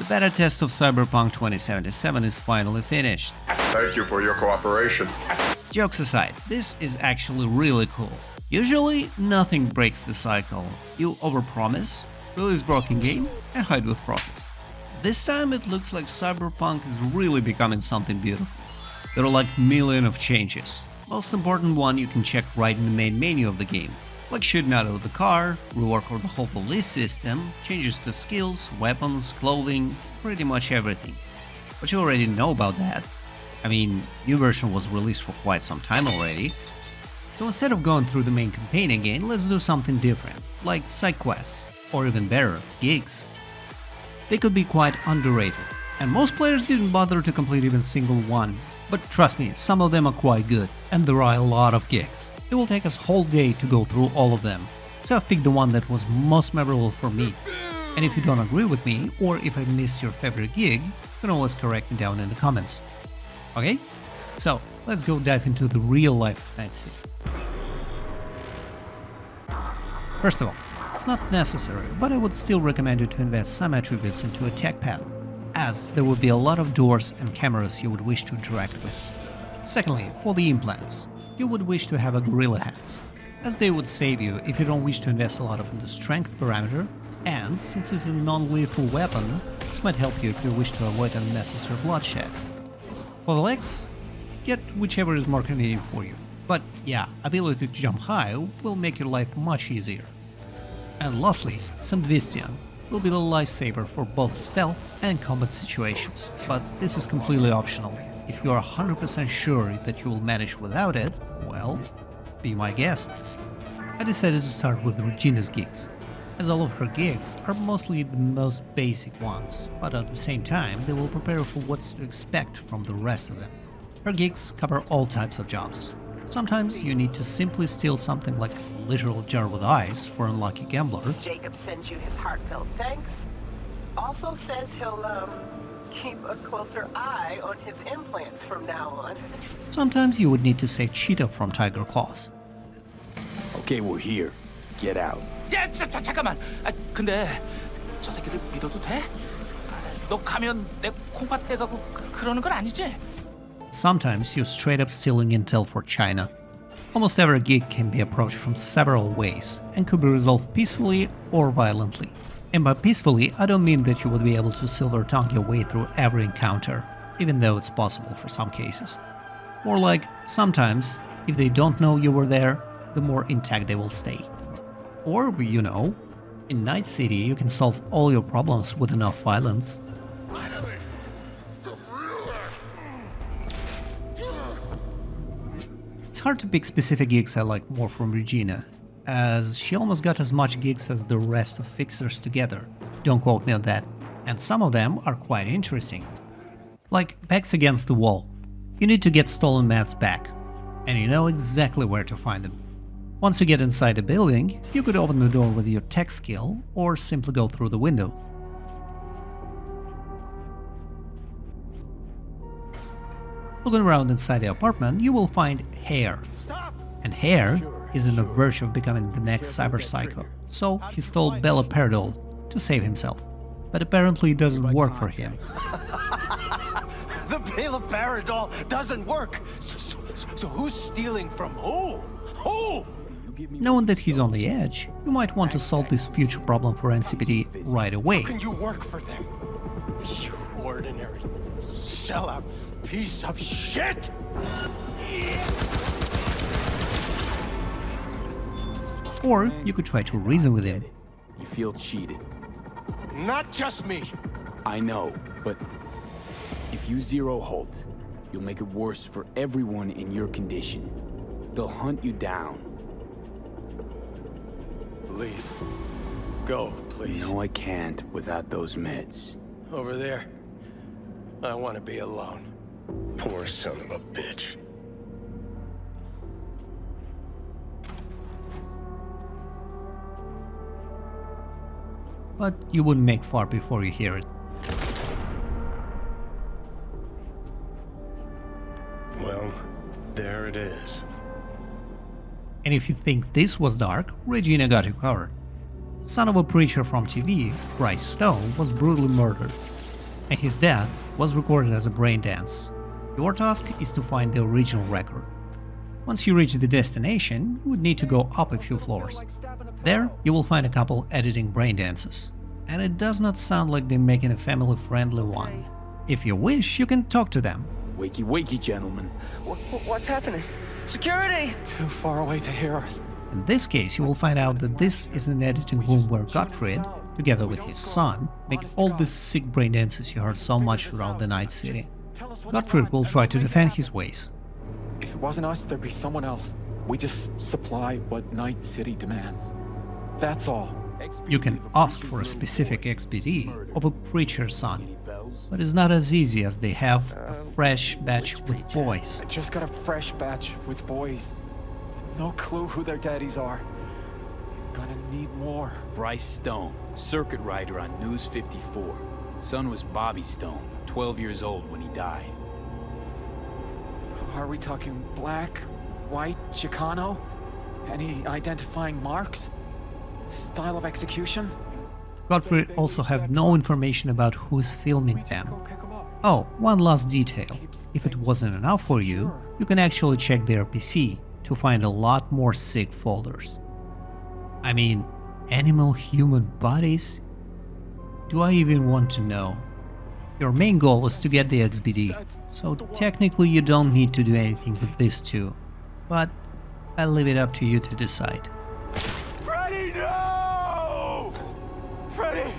The beta test of Cyberpunk 2077 is finally finished. Thank you for your cooperation. Jokes aside, this is actually really cool. Usually, nothing breaks the cycle. You overpromise, release broken game, and hide with profits. This time it looks like Cyberpunk is really becoming something beautiful. There are like millions of changes. Most important one you can check right in the main menu of the game, like shooting out of the car, rework of the whole police system, changes to skills, weapons, clothing, pretty much everything. But you already know about that. I mean, new version was released for quite some time already. So instead of going through the main campaign again, let's do something different, like side quests, or even better, gigs. They could be quite underrated, and most players didn't bother to complete even single one. But trust me, some of them are quite good, and there are a lot of gigs. It will take us a whole day to go through all of them, so I've picked the one that was most memorable for me. And if you don't agree with me, or if I missed your favorite gig, you can always correct me down in the comments. Okay? So, let's go dive into the real life of Night City. First of all, it's not necessary, but I would still recommend you to invest some attributes into a tech path, as there would be a lot of doors and cameras you would wish to interact with. Secondly, for the implants, you would wish to have a gorilla hands, as they would save you if you don't wish to invest a lot of in the strength parameter, and since it's a non-lethal weapon, this might help you if you wish to avoid unnecessary bloodshed. For the legs, get whichever is more convenient for you, but yeah, ability to jump high will make your life much easier. And lastly, some Dvistian will be the lifesaver for both stealth and combat situations, but this is completely optional. If you are 100% sure that you will manage without it, well, be my guest. I decided to start with Regina's gigs, as all of her gigs are mostly the most basic ones, but at the same time they will prepare you for what's to expect from the rest of them. Her gigs cover all types of jobs. Sometimes you need to simply steal something like a literal jar with eyes for an unlucky gambler. Jacob sends you his heartfelt thanks. Also says he'll, keep a closer eye on his implants from now on. Sometimes you would need to save Cheetah from tiger claws. Okay, we're here. Get out. 야, 잠깐만. 근데 저 새끼를 믿어도 돼? 너 가면 내 콩팥 떼가고 그러는 건 아니지? Sometimes you're straight up stealing intel for China. Almost every gig can be approached from several ways and could be resolved peacefully or violently. And by peacefully, I don't mean that you would be able to silver tongue your way through every encounter, even though it's possible for some cases. More like, sometimes, if they don't know you were there, the more intact they will stay. Or, you know, in Night City you can solve all your problems with enough violence. It's hard to pick specific gigs I like more from Regina, as she almost got as much gigs as the rest of Fixers together, don't quote me on that, and some of them are quite interesting. Like Backs Against the Wall. You need to get stolen mats back, and you know exactly where to find them. Once you get inside the building, you could open the door with your tech skill, or simply go through the window. Looking around inside the apartment, you will find Hare. And Hare is on the verge of becoming the next cyber psycho, so he stole Bella Paradol to save himself. But apparently it doesn't work for him. The Bella Paradol doesn't work! So who's stealing from who? Who? Knowing that he's on the edge, you might want to solve this future problem for NCPD right away. How can you work for them? You ordinary sellout piece of shit! Or you could try to reason with him. You feel cheated. Not just me! I know, but if you zero halt, you'll make it worse for everyone in your condition. They'll hunt you down. Leave. Go, please. No, I can't without those meds. Over there. I want to be alone. Poor son of a bitch. But you wouldn't make far before you hear it. Well, there it is. And if you think this was dark, Regina got you covered. Son of a preacher from TV, Bryce Stone was brutally murdered. and his death was recorded as a brain dance. Your task is to find the original record. Once you reach the destination, you would need to go up a few floors. There, you will find a couple editing brain dances. And it does not sound like they're making a family-friendly one. If you wish, you can talk to them. Wakey, wakey, gentlemen. What's happening? Security! Too far away to hear us. In this case, you will find out that this is an editing room where Gottfried, together with his son, make all these sick brain dances you heard so much throughout the Night City. Gottfried will try to defend his ways. If it wasn't us, there'd be someone else. We just supply what Night City demands. That's all. You can ask for a specific XBD of a preacher's son, but it's not as easy as they have a fresh batch with boys. I just got a fresh batch with boys. No clue who their daddies are. Gonna need more. Bryce Stone, circuit rider on News 54. Son was Bobby Stone, 12 years old when he died. Are we talking black, white, Chicano? Any identifying marks? Style of execution? Gottfried also have no information about who is filming them. Oh, one last detail. If it wasn't enough for you, you can actually check their PC to find a lot more sick folders. I mean, animal-human bodies? Do I even want to know? Your main goal is to get the XBD, so technically you don't need to do anything with this too, but I'll leave it up to you to decide. Freddy, no! Freddy!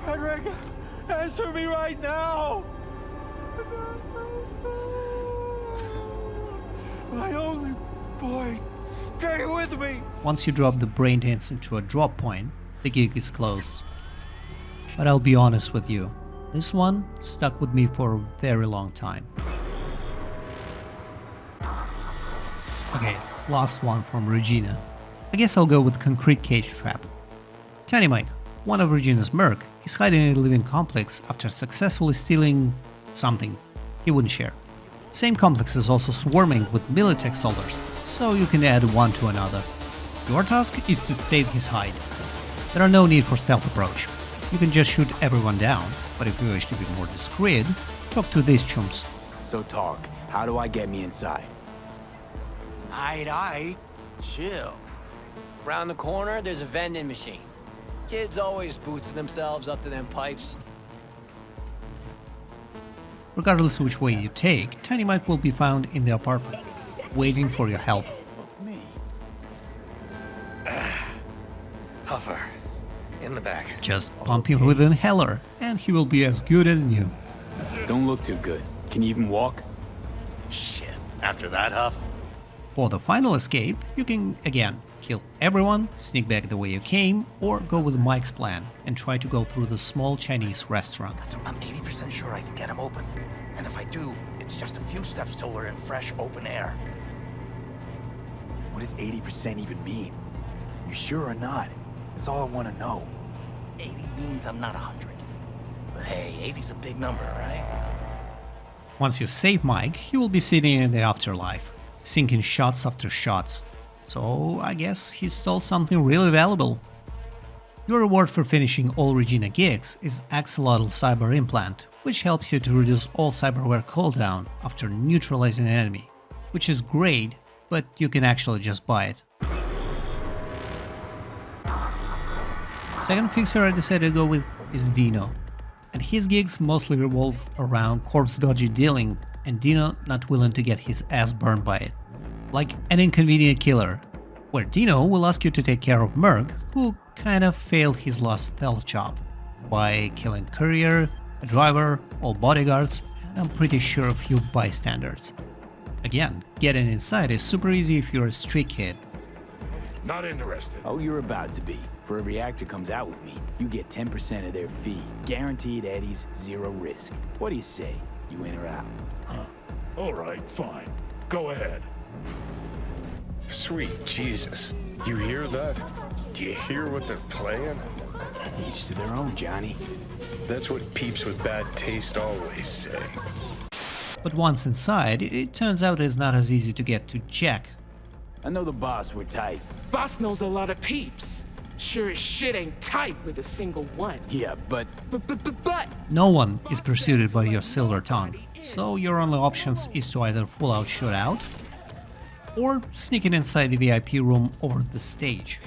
Frederick, answer me right now! My only boy, stay with me! Once you drop the brain dance into a drop point, the gig is closed. But I'll be honest with you, this one stuck with me for a very long time. Okay, last one from Regina. I guess I'll go with Concrete Cage Trap. Tiny Mike, one of Regina's merc, is hiding in a living complex after successfully stealing something he wouldn't share. Same complex is also swarming with Militech soldiers, so you can add one to another. Your task is to save his hide. There are no need for stealth approach. You can just shoot everyone down, but if you wish to be more discreet, talk to these chumps. So talk, how do I get me inside? Aight. Chill. Round the corner, there's a vending machine. Kids always boosting themselves up to them pipes. Regardless of which way you take, Tiny Mike will be found in the apartment, waiting for your help. Me. Huffer. In the back. Just pump him with an inhaler, and he will be as good as new. Don't look too good. Can you even walk? Shit. After that, Huff? For the final escape, you can, again, kill everyone, sneak back the way you came, or go with Mike's plan and try to go through the small Chinese restaurant. I'm 80% sure I can get him open. And if I do, it's just a few steps till we're in fresh, open air. What does 80% even mean? You sure or not? That's all I want to know. 80 means I'm not 100. But hey, 80's a big number, right? Once you save Mike, he will be sitting in the afterlife, sinking shots after shots. So I guess he stole something really valuable. Your reward for finishing all Regina gigs is Axolotl Cyber Implant, which helps you to reduce all cyberware cooldown after neutralizing an enemy, which is great, but you can actually just buy it. Second fixer I decided to go with is Dino, and his gigs mostly revolve around corpse dodgy dealing and Dino not willing to get his ass burned by it. Like an inconvenient killer, where Dino will ask you to take care of Merc, who kind of failed his last stealth job by killing courier, a driver, all bodyguards, and I'm pretty sure a few bystanders. Again, getting inside is super easy if you're a street kid. Not interested. Oh, you're about to be. For every actor comes out with me, you get 10% of their fee. Guaranteed Eddie's, zero risk. What do you say? You in or out? All right, fine. Go ahead. Sweet Jesus. You hear that? Do you hear what they're playing? Each to their own, Johnny. That's what peeps with bad taste always say. But once inside, it turns out it's not as easy to get to Jack. I know the boss, we're tight. Boss knows a lot of peeps. Sure as shit ain't tight with a single one. Yeah, but But No one is pursued by your silver tongue, so your only options is to either full out shoot out or sneaking inside the VIP room over the stage.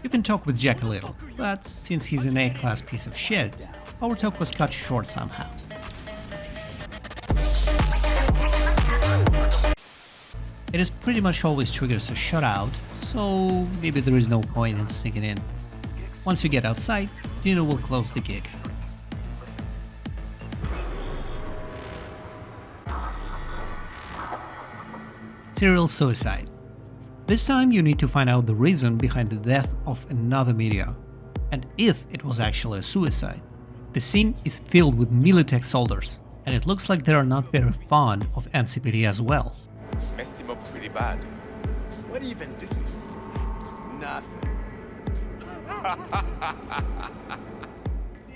You can talk with Jack a little, but since he's an A-class piece of shit, our talk was cut short somehow. It is pretty much always triggers a shutout, so maybe there is no point in sneaking in. Once you get outside, Dino will close the gig. Serial suicide. This time you need to find out the reason behind the death of another media, and if it was actually a suicide. The scene is filled with Militech soldiers, and it looks like they are not very fond of NCPD as well. Messed him up pretty bad. What even did you? Nothing.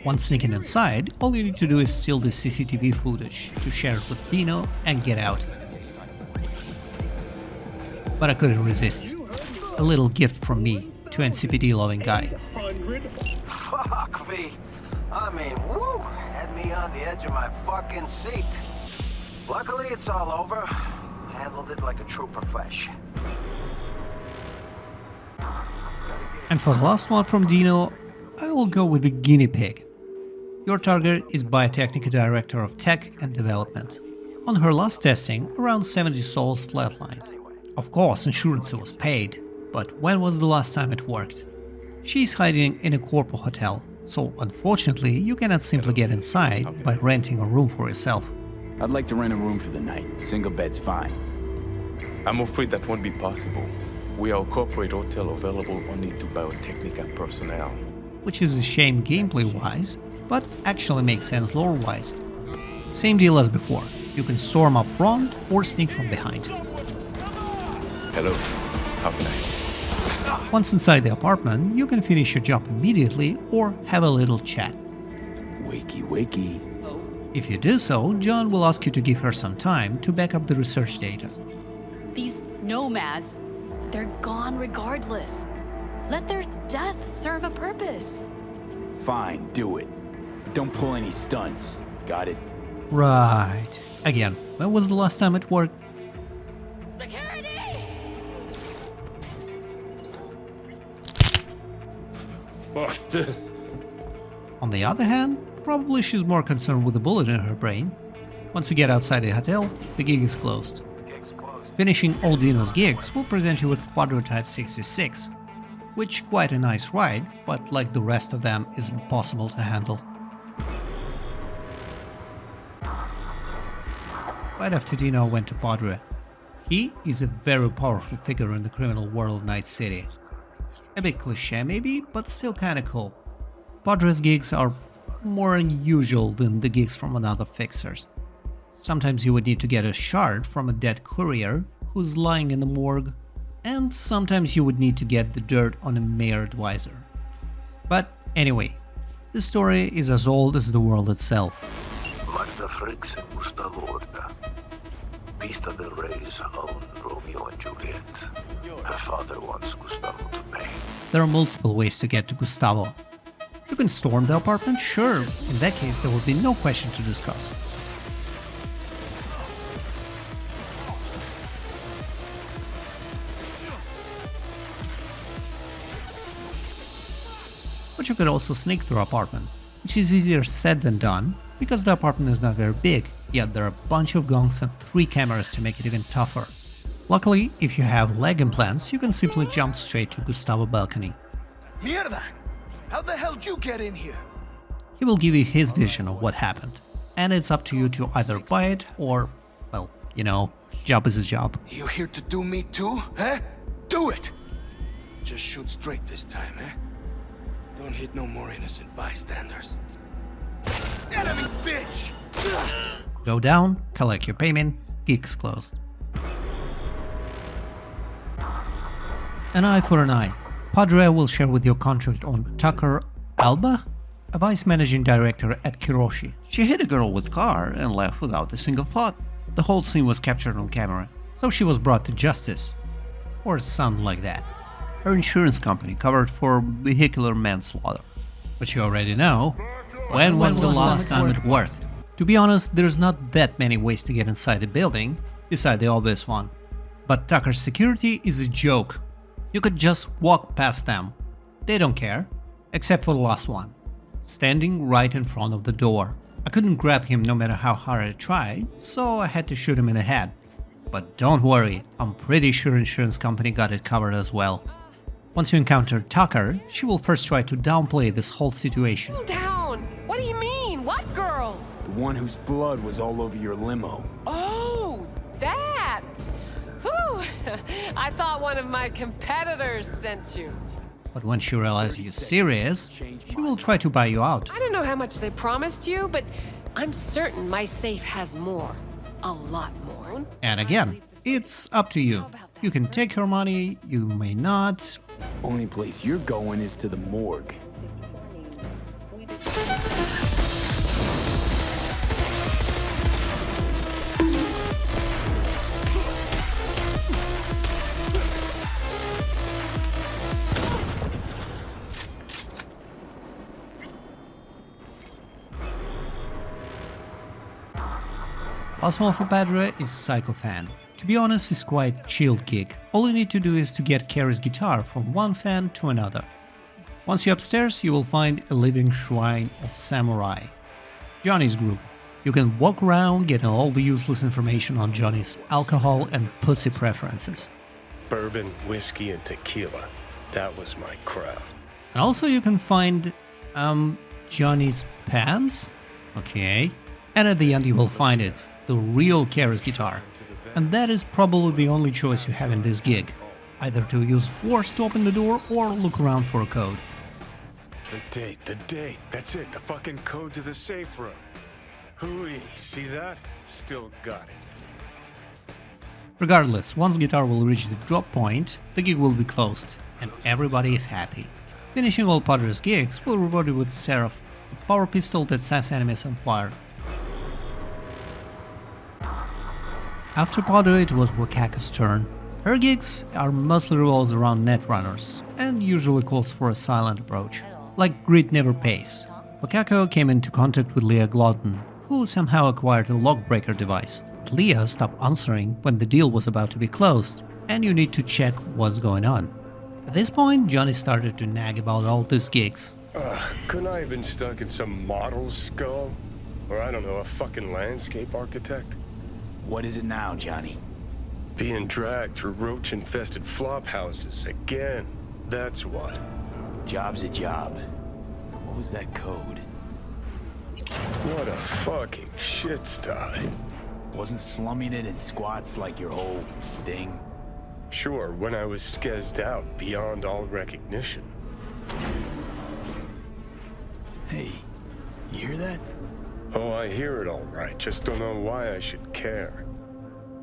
Once sneaking inside, all you need to do is steal the CCTV footage to share it with Dino and get out. But I couldn't resist. A little gift from me to NCPD loving guy. Fuck me. I mean, woo! Had me on the edge of my fucking seat. Luckily, it's all over. Handled it like a true profession. And for the last one from Dino, I will go with the Guinea Pig. Your target is Biotechnica Director of Tech and Development. On her last testing, around 70 souls flatlined. Of course, insurance was paid, but when was the last time it worked? She's hiding in a corpo hotel, so unfortunately you cannot simply get inside by renting a room for yourself. I'd like to rent a room for the night. Single bed's fine. I'm afraid that won't be possible. We are a corporate hotel available only to Biotechnica personnel. Which is a shame gameplay-wise, but actually makes sense lore-wise. Same deal as before, you can storm up front or sneak from behind. Hello, how can I? Once inside the apartment, you can finish your job immediately or have a little chat. Wakey, wakey. If you do so, John will ask you to give her some time to back up the research data. These nomads, they're gone regardless. Let their death serve a purpose. Fine, do it. But don't pull any stunts. Got it? Right. Again, when was the last time it worked? Security! Fuck this. On the other hand, probably she's more concerned with the bullet in her brain. Once you get outside the hotel, the gig is closed. Finishing all Dino's gigs will present you with Quadrotype 66, which quite a nice ride, but like the rest of them is impossible to handle. Right after Dino went to Padre. He is a very powerful figure in the criminal world of Night City. A bit cliche maybe, but still kinda cool. Padre's gigs are more unusual than the gigs from other fixers. Sometimes you would need to get a shard from a dead courier who's lying in the morgue, and sometimes you would need to get the dirt on a mayor advisor. But anyway, the story is as old as the world itself. Marta Fricks and Gustavo Horta. Vista del Rey's own Romeo and Juliet. Her father wants Gustavo to pay. There are multiple ways to get to Gustavo. You can storm the apartment, sure, in that case there will be no question to discuss. But you could also sneak through the apartment, which is easier said than done, because the apartment is not very big, yet there are a bunch of gongs and 3 cameras to make it even tougher. Luckily, if you have leg implants, you can simply jump straight to Gustavo's balcony. Mierda! How the hell did you get in here? He will give you his vision of what happened, and it's up to you to either buy it or, well, you know, job is a job. You here to do me too, huh? Do it! Just shoot straight this time, eh? Don't hit no more innocent bystanders. Enemy bitch! Go down, collect your payment, gig's closed. An eye for an eye. Padre will share with your contract on Tucker Alba, a vice managing director at Kiroshi. She hit a girl with car and left without a single thought. The whole scene was captured on camera, so she was brought to justice. Or something like that. her insurance company covered for vehicular manslaughter. But you already know, when was the last time it worked? To be honest, there's not that many ways to get inside the building, beside the obvious one. But Tucker's security is a joke. You could just walk past them. They don't care, except for the last one, standing right in front of the door. I couldn't grab him no matter how hard I tried, so I had to shoot him in the head. But don't worry, I'm pretty sure insurance company got it covered as well. Once you encounter Tucker, she will first try to downplay this whole situation. Calm down! What do you mean? What girl? The one whose blood was all over your limo. Oh, that! Whew! I thought one of my competitors sent you. But when she realizes you're serious, she will try to buy you out. I don't know how much they promised you, but I'm certain my safe has more. A lot more. And again, it's up to you. You can take her money, you may not. Only place you're going is to the morgue. Last one for Padre is Psychoan. To be honest, it's quite chilled gig. All you need to do is to get Carrie's guitar from one fan to another. Once you're upstairs, you will find a living shrine of samurai. Johnny's group. You can walk around getting all the useless information on Johnny's alcohol and pussy preferences. Bourbon, whiskey, and tequila. That was my crowd. And also you can find, Johnny's pants? Okay. And at the end you will find it, the real Carrie's guitar. And that is probably the only choice you have in this gig. Either to use force to open the door or look around for a code. The date, that's it, the fucking code to the safe room. Hooey, see that? Still got it. Regardless, once guitar will reach the drop point, the gig will be closed, and everybody is happy. Finishing all Padre's gigs will reward you with Seraph, a power pistol that sets enemies on fire. After Padre, it was Wakako's turn. Her gigs are mostly revolves around netrunners, and usually calls for a silent approach. Like greed never pays. Wakako came into contact with Leah Glodden, who somehow acquired a lockbreaker device. Leah stopped answering when the deal was about to be closed, and you need to check what's going on. At this point, Johnny started to nag about all these gigs. Couldn't I have been stuck in some model's skull? Or I don't know, a fucking landscape architect? What is it now, Johnny? Being dragged through roach-infested flop houses again. That's what. Job's a job. What was that code? What a fucking shit sty. Wasn't slumming it in squats like your whole thing? Sure, when I was skezzed out beyond all recognition. Hey, you hear that? Oh, I hear it all right, just don't know why I should care.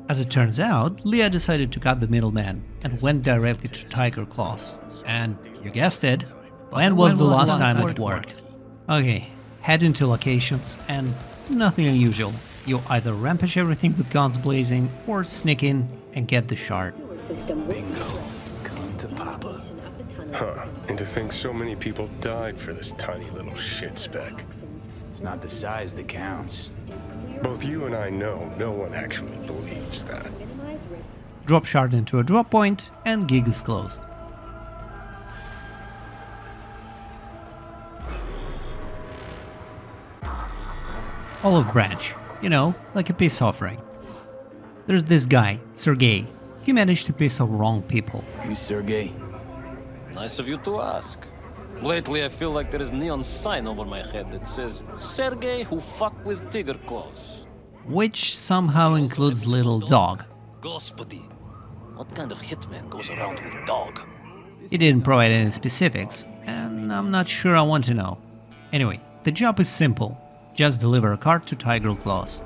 As it turns out, Leah decided to cut the middleman and went directly to Tiger Claws. And, you guessed it, when was the last time it worked? Okay, head into locations and nothing unusual. You either rampage everything with guns blazing or sneak in and get the shard. Bingo. Come to Papa. Huh, and to think so many people died for this tiny little shit speck. It's not the size that counts. Both you and I know no one actually believes that. Drop shard into a drop point and gig is closed. Olive branch, you know, like a peace offering. There's this guy, Sergey. He managed to piss off wrong people. Who's Sergey? Nice of you to ask. Lately, I feel like there is a neon sign over my head that says, Sergey who fuck with tiger claws. Which somehow includes little dog. Господи, what kind of hitman goes around with dog? He didn't provide any specifics, and I'm not sure I want to know. Anyway, the job is simple. Just deliver a card to Tiger Claws.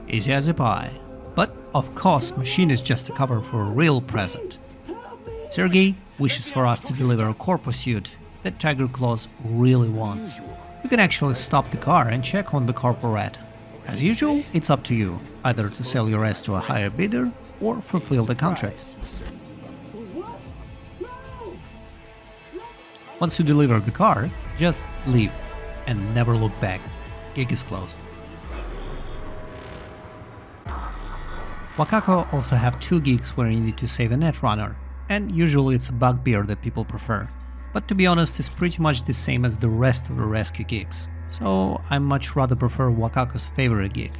Easy as a pie. But, of course, machine is just a cover for a real present. Sergey wishes for us to deliver a corpo suit that Tiger Claws really wants. You can actually stop the car and check on the corporate. As usual, it's up to you, either to sell your ass to a higher bidder or fulfill the contract. Once you deliver the car, just leave and never look back. Gig is closed. Wakako also have 2 gigs where you need to save a netrunner, and usually it's a bugbear that people prefer. But to be honest, it's pretty much the same as the rest of the rescue gigs, so I much rather prefer Wakako's favorite gig.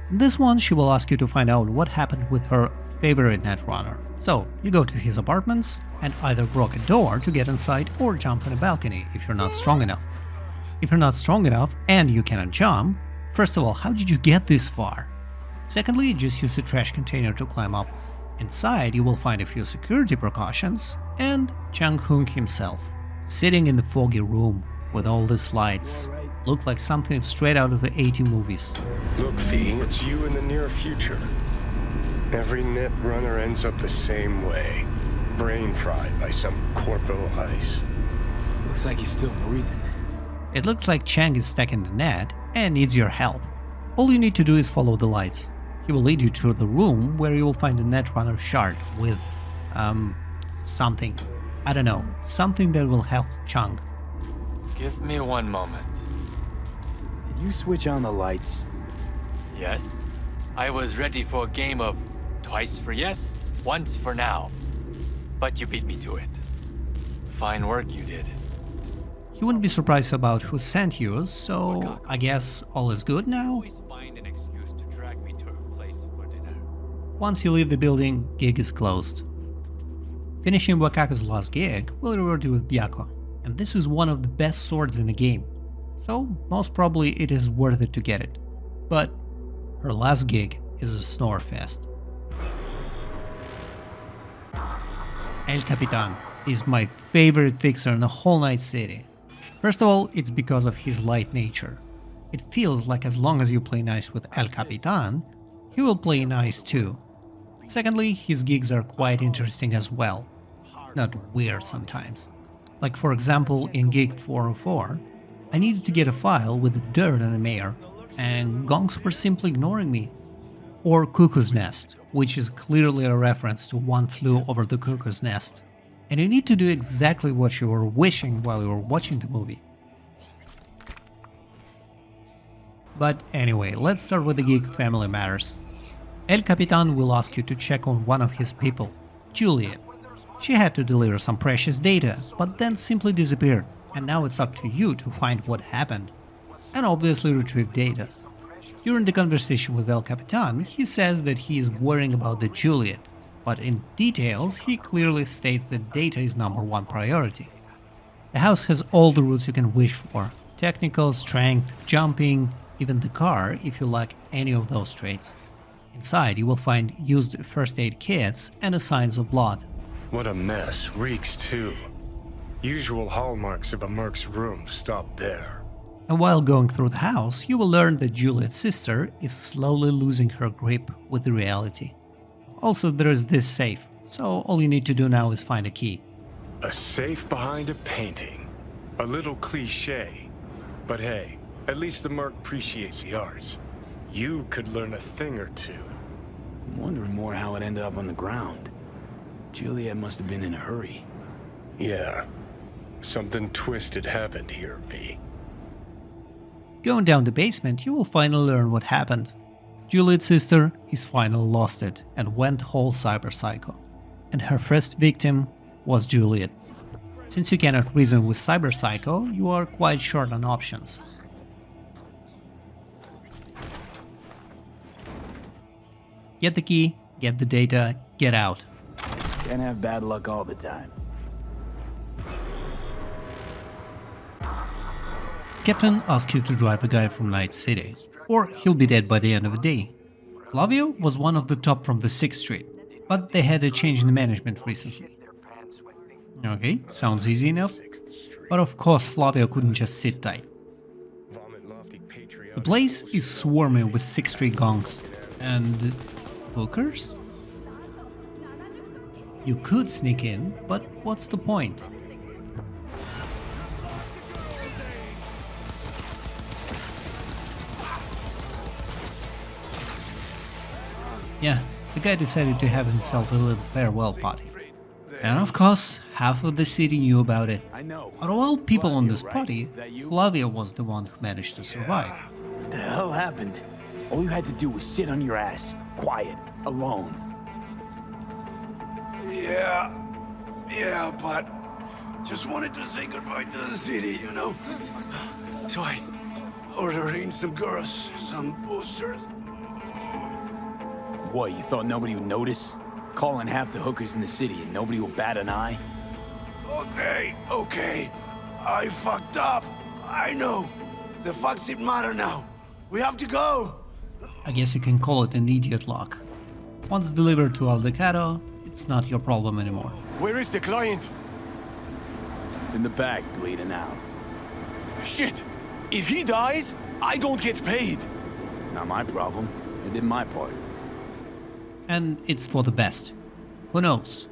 In this one, she will ask you to find out what happened with her favorite netrunner. So, you go to his apartments and either broke a door to get inside or jump on a balcony if you're not strong enough. If you're not strong enough and you cannot jump, first of all, how did you get this far? Secondly, just use a trash container to climb up. Inside, you will find a few security precautions and Chang Hung himself, sitting in the foggy room with all these lights. Look like something straight out of the 80 movies. Look, V, it's you in the near future. Every net runner ends up the same way. Brain fried by some corpo ice. Looks like he's still breathing. It looks like Chang is stuck in the net and needs your help. All you need to do is follow the lights. He will lead you to the room where you will find a netrunner shard with, something. I don't know, something that will help Chang. Give me one moment. Did you switch on the lights? Yes. I was ready for a game of twice for yes, once for now. But you beat me to it. Fine work you did. He wouldn't be surprised about who sent you, so I guess all is good now? Always find an excuse to drag me to a place for dinner. Once you leave the building, gig is closed. Finishing Wakako's last gig will reward you with Byako, and this is one of the best swords in the game, so most probably it is worth it to get it. But her last gig is a snore fest. El Capitan is my favorite fixer in the whole Night City. First of all, it's because of his light nature. It feels like as long as you play nice with El Capitan, he will play nice too. Secondly, his gigs are quite interesting as well, if not weird sometimes. Like for example, in gig 404, I needed to get a file with dirt on a mayor, and gongs were simply ignoring me. Or Cuckoo's Nest, which is clearly a reference to One Flew Over the Cuckoo's Nest. And you need to do exactly what you were wishing while you were watching the movie. But anyway, let's start with the gig Family Matters. El Capitan will ask you to check on one of his people, Juliet. She had to deliver some precious data, but then simply disappeared, and now it's up to you to find what happened, and obviously retrieve data. During the conversation with El Capitan, he says that he is worrying about the Juliet, but in details he clearly states that data is #1 priority. The house has all the routes you can wish for: technical, strength, jumping, even the car if you lack any of those traits. Inside you will find used first aid kits and signs of blood. What a mess. Reeks too. Usual hallmarks of a merc's room stop there. And while going through the house, you will learn that Juliet's sister is slowly losing her grip with the reality. Also, there is this safe, so all you need to do now is find a key. A safe behind a painting. A little cliché. But hey, at least the merc appreciates the arts. You could learn a thing or two. I'm wondering more how it ended up on the ground. Juliet must have been in a hurry. Yeah. Something twisted happened here, V. Going down the basement, you will finally learn what happened. Juliet's sister is finally lost it and went whole cyber psycho. And her first victim was Juliet. Since you cannot reason with cyber psycho, you are quite short on options. Get the key, get the data, get out. Can't have bad luck all the time. Captain asks you to drive a guy from Night City, or he'll be dead by the end of the day. Flavio was one of the top from the 6th Street, but they had a change in the management recently. Okay, sounds easy enough. But of course Flavio couldn't just sit tight. The place is swarming with 6th Street gongs and hookers? You could sneak in, but what's the point? Yeah, the guy decided to have himself a little farewell party. And of course, half of the city knew about it. I know. Out of all people on this Flavio, party, right? That you? Flavio was the one who managed to survive. What the hell happened? All you had to do was sit on your ass, quiet, alone. Yeah, but just wanted to say goodbye to the city, you know? So I ordered in some girls, some boosters. What, you thought nobody would notice? Calling half the hookers in the city and nobody will bat an eye? Okay. I fucked up. I know. The fucks didn't matter now. We have to go. I guess you can call it an idiot lock. Once delivered to Dakota, it's not your problem anymore. Where is the client? In the back, bleeding out. Shit! If he dies, I don't get paid. Not my problem. I did my part. And it's for the best. Who knows?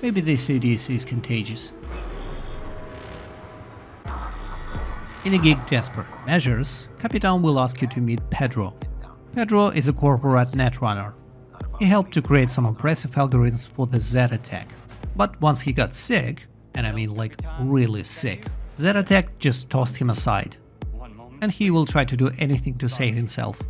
Maybe this idiocy is contagious. In a gig desperate measures, Capitan will ask you to meet Pedro. Pedro is a corporate netrunner. He helped to create some impressive algorithms for the Z attack. But once he got sick, and I mean like really sick, Z attack just tossed him aside. And he will try to do anything to save himself.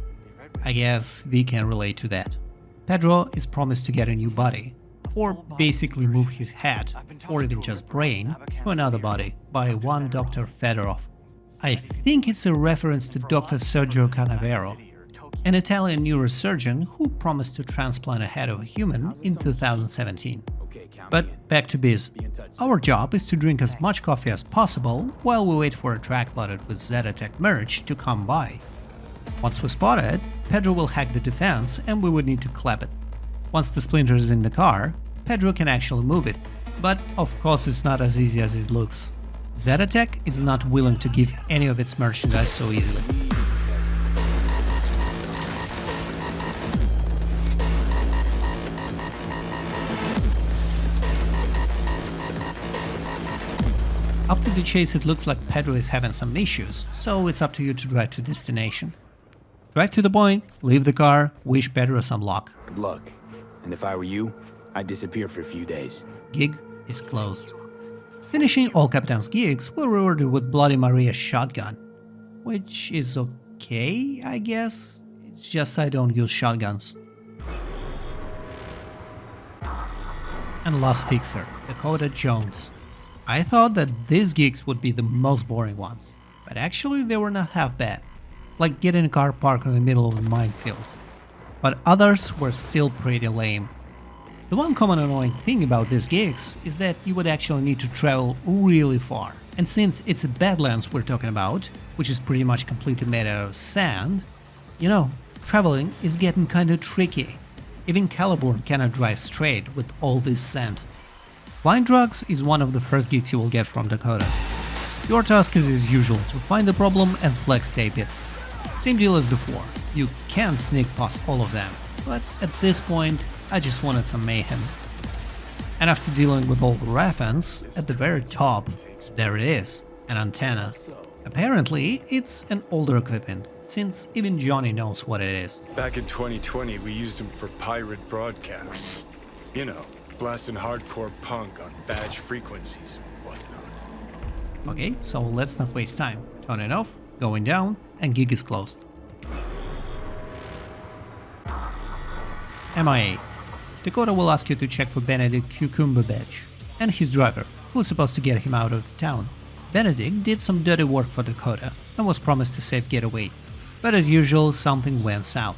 I guess we can relate to that. Pedro is promised to get a new body, or basically move his head, or even just brain, to another body by one Dr. Fedorov. I think it's a reference to Dr. Sergio Canavero, an Italian neurosurgeon who promised to transplant a head of a human in 2017. But back to biz. Our job is to drink as much coffee as possible while we wait for a track loaded with Z-Attack merch to come by. Once we spot it, Pedro will hack the defense and we would need to clap it. Once the splinter is in the car, Pedro can actually move it, but of course it's not as easy as it looks. Z-Attack is not willing to give any of its merchandise so easily. After the chase, it looks like Pedro is having some issues, so it's up to you to drive to destination. Drive to the point, leave the car, wish Pedro some luck. Good luck. And if I were you, I'd disappear for a few days. Gig is closed. Finishing all Capitan's gigs, we're rewarded with Bloody Maria's shotgun. Which is okay, I guess. It's just I don't use shotguns. And last fixer, Dakota Jones. I thought that these gigs would be the most boring ones, but actually they were not half bad. Like getting a car parked in the middle of a minefield. But others were still pretty lame. The one common annoying thing about these gigs is that you would actually need to travel really far. And since it's a Badlands we're talking about, which is pretty much completely made out of sand, you know, traveling is getting kinda tricky. Even Caliburn cannot drive straight with all this sand. Flying drugs is one of the first gigs you will get from Dakota. Your task is as usual to find the problem and flex tape it. Same deal as before, you can sneak past all of them, but at this point I just wanted some mayhem. And after dealing with all the reference, at the very top, there it is, an antenna. Apparently, it's an older equipment, since even Johnny knows what it is. Back in 2020, we used them for pirate broadcasts. You know, blasting hardcore punk on badge frequencies and whatnot. Okay, so let's not waste time. Turn it off, going down, and gig is closed. MIA. Dakota will ask you to check for Benedict Cucumber Badge and his driver, who's supposed to get him out of the town. Benedict did some dirty work for Dakota and was promised a safe getaway, but as usual something went south.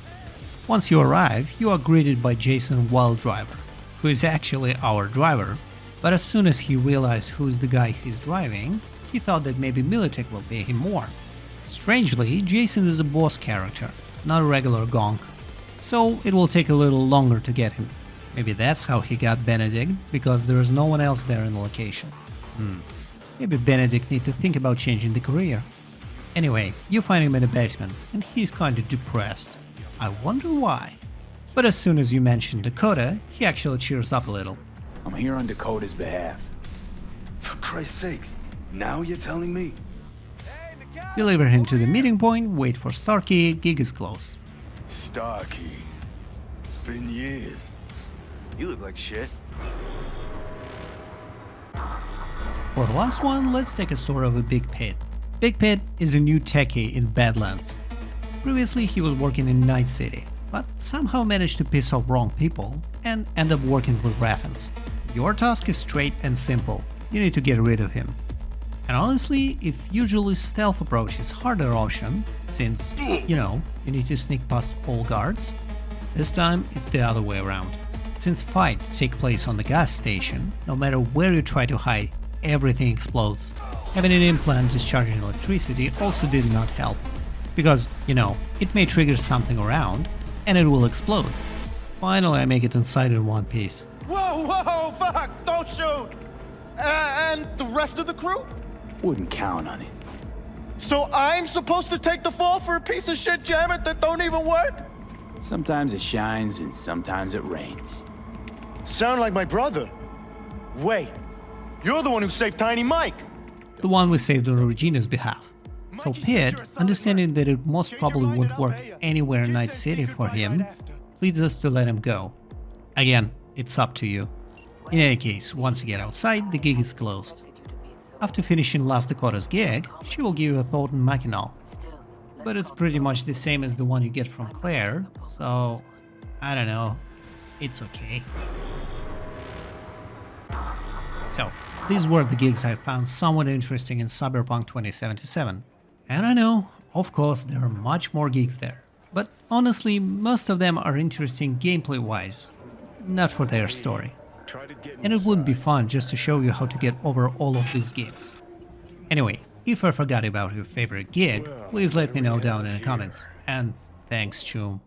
Once you arrive, you are greeted by Jason Wilddriver, who is actually our driver, but as soon as he realized who's the guy he's driving, he thought that maybe Militech will pay him more. Strangely, Jason is a boss character, not a regular gonk, so it will take a little longer to get him. Maybe that's how he got Benedict, because there is no one else there in the location. Maybe Benedict need to think about changing the career. Anyway, you find him in the basement, and he's kinda depressed. I wonder why. But as soon as you mention Dakota, he actually cheers up a little. I'm here on Dakota's behalf. For Christ's sakes, now you're telling me? Deliver him to the meeting point, wait for Starkey, gig is closed. Starkey. It's been years. You look like shit. For the last one, let's take a story of a Big Pit. Big Pit is a new techie in Badlands. Previously he was working in Night City, but somehow managed to piss off wrong people and end up working with Raffens. Your task is straight and simple, you need to get rid of him. And honestly, if usually stealth approach is harder option, since, you know, you need to sneak past all guards, this time it's the other way around. Since fights take place on the gas station, no matter where you try to hide, everything explodes. Having an implant discharging electricity also did not help, because, you know, it may trigger something around, and it will explode. Finally I make it inside in one piece. Whoa, fuck, don't shoot! And the rest of the crew? Wouldn't count on it. So I'm supposed to take the fall for a piece of shit jammer that don't even work? Sometimes it shines and sometimes it rains. Sound like my brother. Wait, you're the one who saved Tiny Mike. The one we saved on Regina's behalf. So Pit, understanding that it most probably won't work anywhere in Night City for him, pleads us to let him go. Again, it's up to you. In any case, once you get outside, the gig is closed. After finishing last Dakota's gig, she will give you a thought in Mackinac. But it's pretty much the same as the one you get from Claire, so I don't know, it's okay. So, these were the gigs I found somewhat interesting in Cyberpunk 2077. And I know, of course, there are much more gigs there. But honestly, most of them are interesting gameplay-wise, not for their story. And it would be fun just to show you how to get over all of these gigs. Anyway, if I forgot about your favorite gig, please let me know down in the comments. And thanks, Choom.